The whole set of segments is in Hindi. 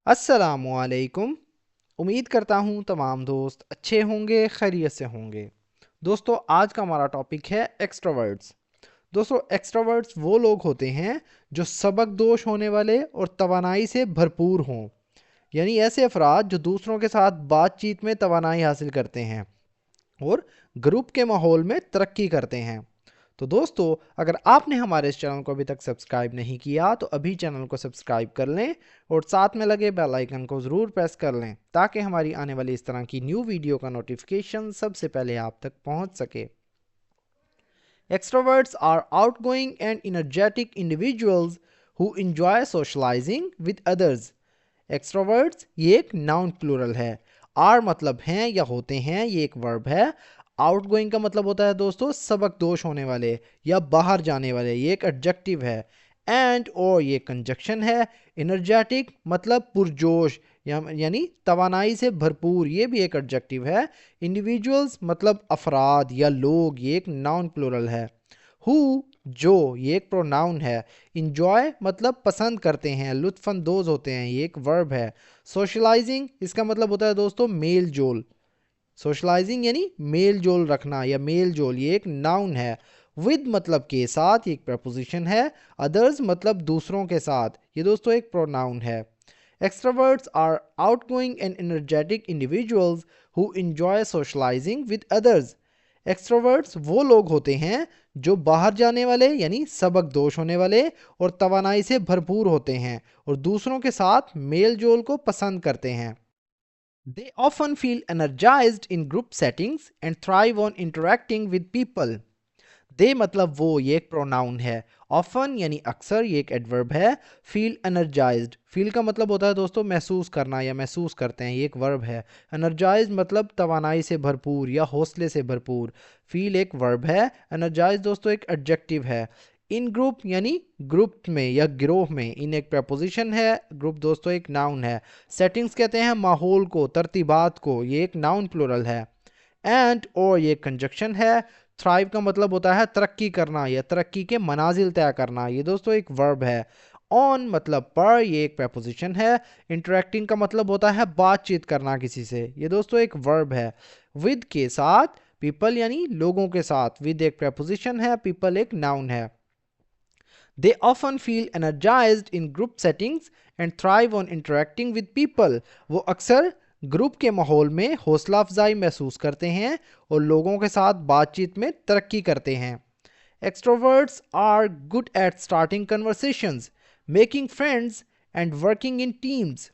अस्सलामुअलैकुम। उम्मीद करता हूँ तमाम दोस्त अच्छे होंगे, खैरियत से होंगे। दोस्तों, आज का हमारा टॉपिक है एक्सट्रोवर्ट्स। दोस्तों, एक्सट्रोवर्ट्स वो लोग होते हैं जो सबक दोष होने वाले और तवानाई से भरपूर हों। यानी ऐसे अफराद जो दूसरों के साथ बातचीत में तवानाई हासिल करते हैं और ग्रुप के माहौल में तरक्की करते हैं। तो दोस्तों, अगर आपने हमारे इस चैनल को अभी तक सब्सक्राइब नहीं किया तो अभी चैनल को सब्सक्राइब कर लें और साथ में लगे बेल आइकन को ज़रूर प्रेस कर लें ताकि हमारी आने वाली इस तरह की न्यू वीडियो का नोटिफिकेशन सबसे पहले आप तक पहुंच सके। Extroverts are outgoing and energetic individuals who enjoy socializing with others. Extroverts ये एक नाउन प्लूरल है। आर मतलब हैं या होते हैं, ये एक वर्ब है। आउटगोइंग का मतलब होता है दोस्तों सबक दोष होने वाले या बाहर जाने वाले, ये एक एडजेक्टिव है। एंड और ये कंजक्शन है। एनर्जेटिक मतलब पुरजोश यानी तवानाई से भरपूर, ये भी एक एडजेक्टिव है। इंडिविजुअल्स मतलब अफराद या लोग, ये एक नाउन प्लूरल है। हु जो, ये एक प्रोनाउन है। इंजॉय मतलब पसंद करते हैं, लुत्फानंदोज होते हैं, ये एक वर्ब है। सोशलाइजिंग इसका मतलब होता है दोस्तों मेल जोल। सोशलाइजिंग यानी मेल जोल रखना या मेल जोल, ये एक नाउन है। विद मतलब के साथ, ये एक प्रपोजिशन है। अदर्स मतलब दूसरों के साथ, ये दोस्तों एक प्रोनाउन है। Extroverts are outgoing and energetic individuals who enjoy socializing with others. Extroverts वो लोग होते हैं जो बाहर जाने वाले यानी सबक दोष होने वाले और तवानाई से भरपूर होते हैं और दूसरों के साथ मेल जोल को पसंद करते हैं। They often feel energized in group settings and thrive on interacting with people. दे मतलब वो, ये एक प्रोनाउन है। ऑफन यानी अक्सर, ये एक एडवर्ब है। फील एनर्जाइज्ड, फील का मतलब होता है दोस्तों महसूस करना या महसूस करते हैं, ये एक वर्ब है। एनर्जाइज्ड मतलब तवानाई से भरपूर या हौसले से भरपूर। फील एक वर्ब है। एनर्जाइज्ड दोस्तों एक एडजेक्टिव है। इन ग्रुप यानी ग्रुप में या गिरोह में, इन एक प्रपोजिशन है। ग्रुप दोस्तों एक नाउन है। सेटिंग्स कहते हैं माहौल को, तरतीबात को, ये एक नाउन प्लूरल है। एंड और ये कंजक्शन है। थ्राइव का मतलब होता है तरक्की करना या तरक्की के मनाजिल तय करना, ये दोस्तों एक वर्ब है। ऑन मतलब पर, ये एक प्रपोजिशन है। इंटरेक्टिंग का मतलब होता है बातचीत करना किसी से, ये दोस्तों एक वर्ब है। विद के साथ, पीपल यानी लोगों के साथ, विद एक प्रपोजिशन है, पीपल एक नाउन है। They often feel energized in group settings and thrive on interacting with people. वो अक्सर ग्रुप के माहौल में हौसला अफजाई महसूस करते हैं और लोगों के साथ बातचीत में तरक्की करते हैं। Extroverts are good at starting conversations, making friends and working in teams.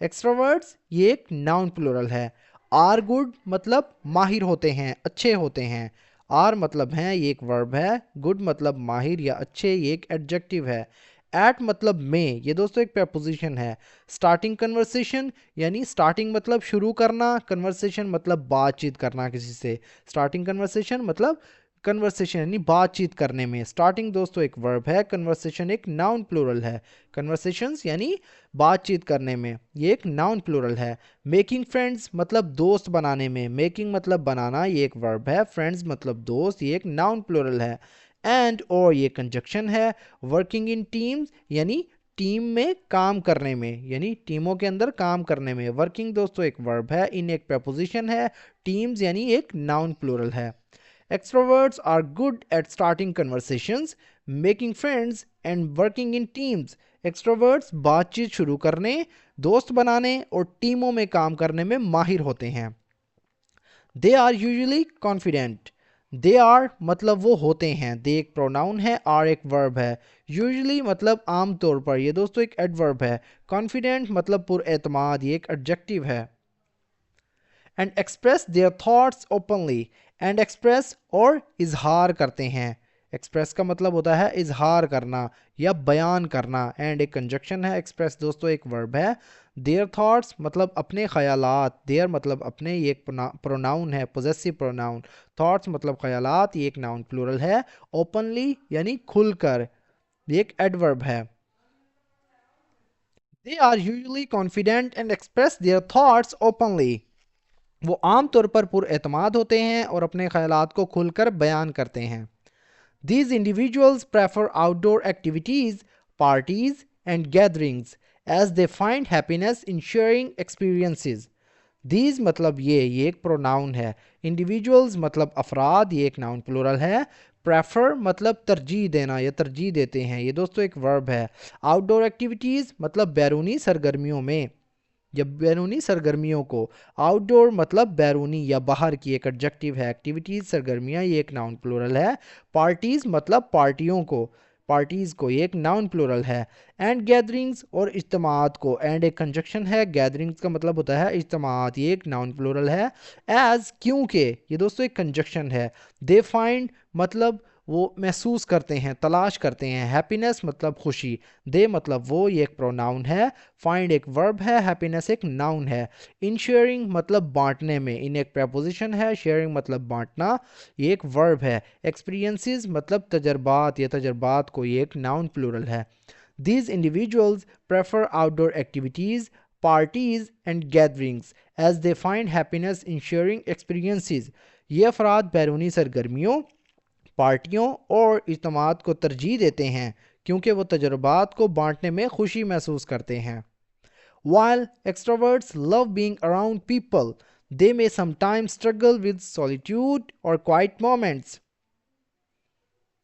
Extroverts ये एक नाउन प्लूरल है। आर गुड मतलब माहिर होते हैं, अच्छे होते हैं। आर मतलब हैं, ये एक वर्ब है। गुड मतलब माहिर या अच्छे, ये एक एडजेक्टिव है। एट मतलब में, ये दोस्तों एक प्रपोजिशन है। स्टार्टिंग कन्वर्सेशन यानी स्टार्टिंग मतलब शुरू करना, कन्वर्सेशन मतलब बातचीत करना किसी से। स्टार्टिंग कन्वर्सेशन मतलब कन्वर्सेशन यानी बातचीत करने में। स्टार्टिंग दोस्तों एक वर्ब है, कन्वर्सेशन एक नाउन प्लूरल है। कन्वर्सेशंस यानी बातचीत करने में, ये एक नाउन प्लूरल है। मेकिंग फ्रेंड्स मतलब दोस्त बनाने में, मेकिंग मतलब बनाना, ये एक वर्ब है। फ्रेंड्स मतलब दोस्त, ये एक नाउन प्लूरल है। एंड और ये कंजक्शन है। वर्किंग इन टीम्स यानी टीम में काम करने में, यानी टीमों के अंदर काम करने में। वर्किंग दोस्तों एक वर्ब है, इन एक प्रपोजिशन है। टीम्स यानी एक नाउन प्लूरल है। Extroverts are good at starting conversations, making friends and working in teams. Extroverts बातचीत शुरू करने, दोस्त बनाने और टीमों में काम करने में माहिर होते हैं। They are usually confident. They are मतलब वो होते हैं। They एक प्रोनाउन है, are एक वर्ब है। Usually मतलब आम तौर पर, ये दोस्तों एक एडवर्ब है। Confident मतलब पुरएतमाद, ये एक एडजेक्टिव है। And express their thoughts openly, and express और इजहार करते हैं। एक्सप्रेस का मतलब होता है इजहार करना या बयान करना। एंड एक कंजक्शन है। एक्सप्रेस दोस्तों एक वर्ब है। देयर थॉट्स मतलब अपने ख्यालात, देयर मतलब अपने, ये एक प्रोनाउन है, पोजेसिव प्रोनाउन। थॉट्स मतलब ख्यालात, ये एक नाउन प्लूरल है। ओपनली यानी खुलकर, ये एक एडवर्ब है। They are usually confident and express their thoughts openly, वो आमतौर पर पुरएतमाद होते हैं और अपने ख्यालात को खुलकर बयान करते हैं। These individuals prefer outdoor activities, parties and gatherings as they find happiness in sharing experiences. These मतलब ये एक प्रोनाउन है। इंडिविजुअल्स मतलब अफराद, ये एक नाउन प्लूरल है। प्रेफर मतलब तरजीह देना या तरजीह देते हैं, ये दोस्तों एक वर्ब है। आउटडोर एक्टिविटीज़ मतलब बैरूनी सरगर्मियों में या बैरूनी सरगर्मियों को। आउटडोर मतलब बैरूनी या बाहर की, एक एडजेक्टिव है। एक्टिविटीज़ सरगर्मियाँ, ये एक नाउन प्लूरल है। पार्टीज़ मतलब पार्टियों को, पार्टीज़ को, ये एक नाउन प्लूरल है। एंड गैदरिंग्स और इज्तमात को, एंड एक कंजक्शन है। गैदरिंग्स का मतलब होता है इज्तमात, ये एक नाउन प्लूरल है। एज क्योंकि, ये दोस्तों एक कंजक्शन है। दे फाइंड मतलब वो महसूस करते हैं, तलाश करते हैं। हैप्पीनेस मतलब खुशी। दे मतलब वो, ये एक प्रोनाउन है। फाइंड एक वर्ब है, हैप्पीनेस एक नाउन है। इन शेयरिंग मतलब बांटने में, इन एक प्रपोजिशन है। शेयरिंग मतलब बांटना, ये एक वर्ब है। एक्सपीरियंसेस मतलब तजर्बात या तजर्बात को, ये एक नाउन प्लूरल है। These individuals prefer outdoor activities, parties and gatherings as they find happiness in sharing experiences. ये अफराद बैरूनी सरगर्मियों, पार्टियों और इज्तमात को तरजीह देते हैं क्योंकि वो तजुर्बात को बांटने में खुशी महसूस करते हैं। While extroverts love being around people, they may sometimes struggle with solitude or quiet moments.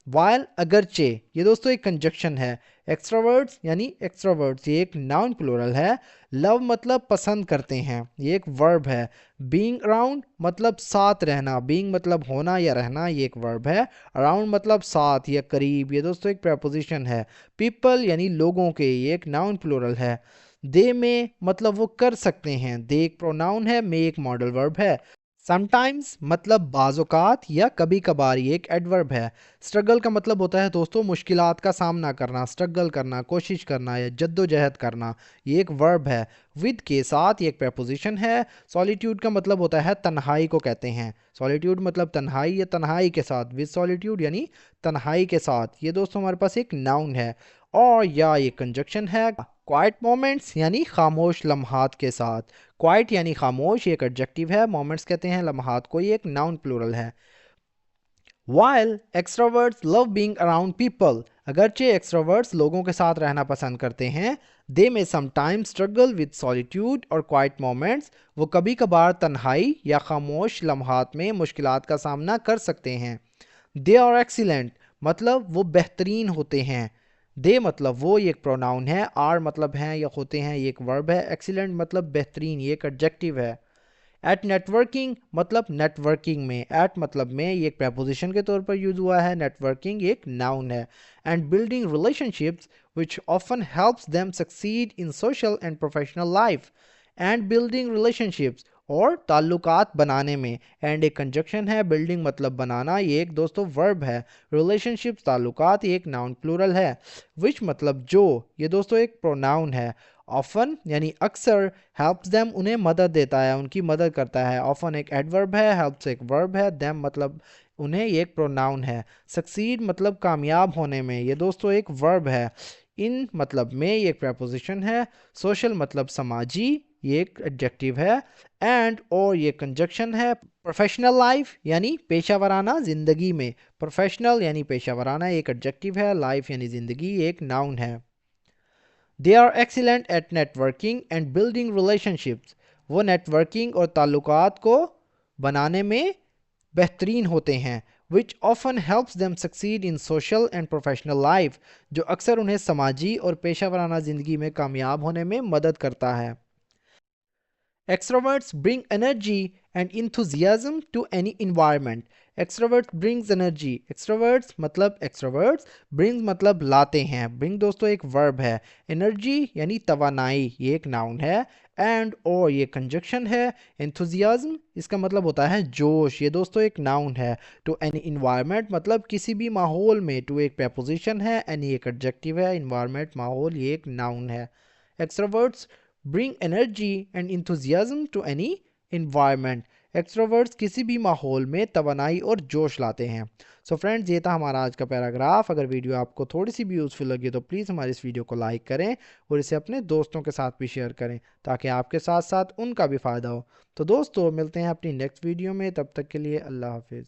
While अगरचे, ये दोस्तों एक कंजक्शन है। एक्सट्रोवर्ट्स यानी एक्सट्रोवर्ट्स, ये एक नाउन प्लूरल है। लव मतलब पसंद करते हैं, ये एक वर्ब है। बीइंग अराउंड मतलब साथ रहना, बीइंग मतलब होना या रहना, ये एक वर्ब है। अराउंड मतलब साथ या करीब, ये दोस्तों एक प्रपोजिशन है। पीपल यानी लोगों के, ये एक नाउन प्लूरल है। दे में मतलब वो कर सकते हैं, दे एक प्रोनाउन है, मे एक मॉडल वर्ब है। समटाइम्स मतलब बाज़-औक़ात या कभी कभार, ये एक एडवर्ब है। स्ट्रगल का मतलब होता है दोस्तों मुश्किलात का सामना करना, स्ट्रगल करना, कोशिश करना या जद्दोजहद करना, ये एक वर्ब है। विद के साथ, ये एक प्रपोजिशन है। सॉलिट्यूड का मतलब होता है तन्हाई को कहते हैं। सॉलिट्यूड मतलब तन्हाई या तन्हाई के साथ। विद सॉलिट्यूड यानी तन्हाई के साथ, ये दोस्तों हमारे पास एक नाउन है। और या ये कंजक्शन है। क्वाइट मोमेंट्स यानी खामोश लम्हात के साथ। क्वाइट यानी खामोश, ये एक एडजेक्टिव है। मोमेंट्स कहते हैं लम्हात को, ये एक नाउन प्लूरल है। While extroverts love being around people, अगरचे extroverts लोगों के साथ रहना पसंद करते हैं, they may sometimes struggle with solitude और quiet moments, वो कभी कभार तन्हाई या खामोश लम्हात में मुश्किलात का सामना कर सकते हैं। They are excellent मतलब वो बेहतरीन होते हैं। दे मतलब वो, ये एक प्रोनाउन है। आर मतलब हैं या होते हैं, ये एक वर्ब है। एक्सीलेंट मतलब बेहतरीन, ये एक एडजेक्टिव है। एट नेटवर्किंग मतलब नेटवर्किंग में, एट मतलब में, ये एक प्रपोजिशन के तौर पर यूज हुआ है। नेटवर्किंग एक नाउन है। And building relationships which often helps them succeed in social and professional life. And building relationships और ताल्लुकात बनाने में, एंड एक कंजक्शन है। बिल्डिंग मतलब बनाना, ये एक दोस्तों वर्ब है। रिलेशनशिप्स ताल्लुकात, ये एक नाउन प्लूरल है। विच मतलब जो, ये दोस्तों एक प्रोनाउन है। ऑफन यानी अक्सर, हेल्प्स देम उन्हें मदद देता है, उनकी मदद करता है। ऑफन एक एडवर्ब है, हेल्प्स एक वर्ब है। देम मतलब उन्हें, ये एक प्रोनाउन है। सक्सीड मतलब कामयाब होने में, ये दोस्तों एक वर्ब है। इन मतलब में, ये एक प्रपोजिशन है। सोशल मतलब समाजी, ये एक एडजेक्टिव है। एंड और ये कंजक्शन है। प्रोफेशनल लाइफ यानी पेशा वराना ज़िंदगी में, प्रोफेशनल यानी पेशा वराना एक एडजेक्टिव है। लाइफ यानी ज़िंदगी एक नाउन है। They are excellent at networking and building relationships, वो नेटवर्किंग और ताल्लुकात को बनाने में बेहतरीन होते हैं। Which often helps them succeed in social and professional life, जो अक्सर उन्हें समाजी और पेशा वराना ज़िंदगी में कामयाब होने में मदद करता है। Extroverts bring energy and enthusiasm to any environment. Extroverts brings energy. Extroverts मतलब extroverts, brings मतलब लाते हैं। bring दोस्तों एक verb है। energy यानी तवानाई, ये एक noun है। and और ये conjunction है। enthusiasm इसका मतलब होता है जोश, ये दोस्तों एक noun है। to any environment मतलब किसी भी माहौल में, to एक preposition है। any एक adjective है। environment माहौल, ये एक noun है। Extroverts bring energy and enthusiasm to any environment. Extroverts किसी भी माहौल में तवानाई और जोश लाते हैं। सो फ्रेंड्स, ये था हमारा आज का पैराग्राफ। अगर वीडियो आपको थोड़ी सी भी यूज़फुल लगी तो प्लीज़ हमारी इस वीडियो को लाइक करें और इसे अपने दोस्तों के साथ भी शेयर करें ताकि आपके साथ साथ उनका भी फ़ायदा हो। तो दोस्तों, मिलते हैं अपनी नेक्स्ट वीडियो में, तब तक के लिए अल्लाह हाफिज़।